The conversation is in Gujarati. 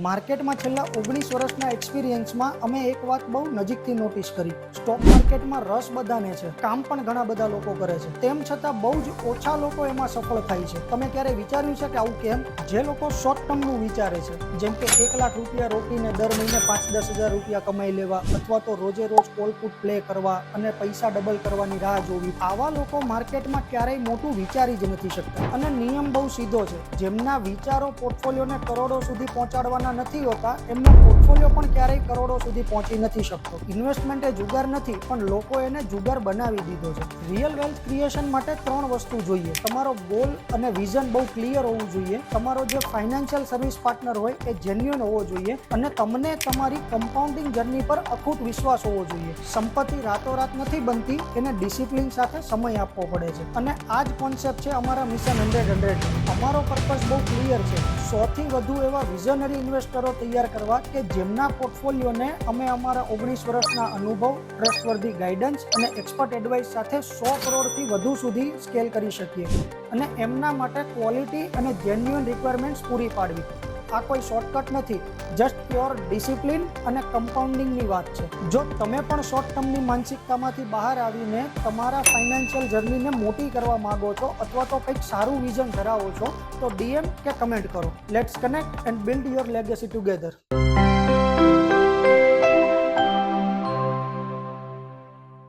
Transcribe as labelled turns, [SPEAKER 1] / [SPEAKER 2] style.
[SPEAKER 1] માર્કેટમાં છેલ્લા 19 વર્ષના એક્સપિરિયન્સમાં અમે એક વાત બહુ નજીકથી નોટિસ કરી. સ્ટોક માર્કેટમાં રસ બધાને છે, કામ પણ ઘણા બધા લોકો કરે છે, તેમ છતાં બહુ જ ઓછા લોકો એમાં સફળ થાય છે. તમે ક્યારે વિચાર્યું છે કે આવું કેમ? જે લોકો શોર્ટ ટર્મનું વિચારે છે, જેમ કે 1 લાખ રૂપિયા રોકીને દર મહિને 5-10 હજાર રૂપિયા કમાઈ લેવા, અથવા તો રોજે રોજ કોલ પુટ પ્લે કરવા અને પૈસા ડબલ કરવાની રાહ જોવી, આવા લોકો માર્કેટમાં ક્યારેય મોટું વિચારી જ નથી શકતા. અને નિયમ બહુ સીધો છે, જેમના વિચારો પોર્ટફોલિયોને કરોડો સુધી પહોંચાડવાના નથી હોતા, એમનો પોર્ટફોલિયો પણ ક્યારેય કરોડો સુધી પહોંચી નથી શકતો. ઇન્વેસ્ટમેન્ટ એ જુગાર નથી, પણ લોકો એને જુગાર બનાવી દીધો છે. રિયલ વેલ્થ ક્રિએશન માટે 3 વસ્તુ જોઈએ. તમારો ગોલ અને વિઝન બહુ ક્લિયર હોવું જોઈએ, તમારો જે ફાઇનાન્શિયલ સર્વિસ પાર્ટનર હોય એ જેન્યુઅન હોવો જોઈએ, અને તમને તમારી કમ્પાઉન્ડિંગ જર્ની પર અખૂટ વિશ્વાસ હોવો જોઈએ. સંપત્તિ રાતોરાત નથી બનતી, એને ડિસિપ્લિન સાથે સમય આપવો પડે છે. અને આ જ કોન્સેપ્ટ છે અમારા મિશન 100. અમારો પર્પસ બહુ ક્લિયર છે, 100 થી વધુ એવા વિઝનરી ઇન્વેસ્ટરો તૈયાર કરવા કે જેમના પોર્ટફોલિયોને અમે અમારા 19 વર્ષના અનુભવ, ટ્રસ્ટવર્ધી ગાઈડન્સ અને એક્સપર્ટ એડવાઇસ સાથે 100 કરોડથી વધુ સુધી સ્કેલ કરી શકીએ, અને એમના માટે ક્વોલિટી અને જેન્યુઅન રિક્વાયરમેન્ટ્સ પૂરી પાડવી. આ કોઈ શોર્ટકટ નથી, જસ્ટ પ્યોર ડિસિપ્લિન અને કમ્પાઉન્ડિંગની વાત છે. જો તમે પણ શોર્ટ ટર્મની માનસિકતામાંથી બહાર આવીને તમારા ફાઇનાન્શિયલ જર્નીને મોટી કરવા માંગો છો, અથવા તો કંઈક સારું વિઝન ધરાવો છો, તો DM કે કમેન્ટ કરો. Let's connect and build your legacy together.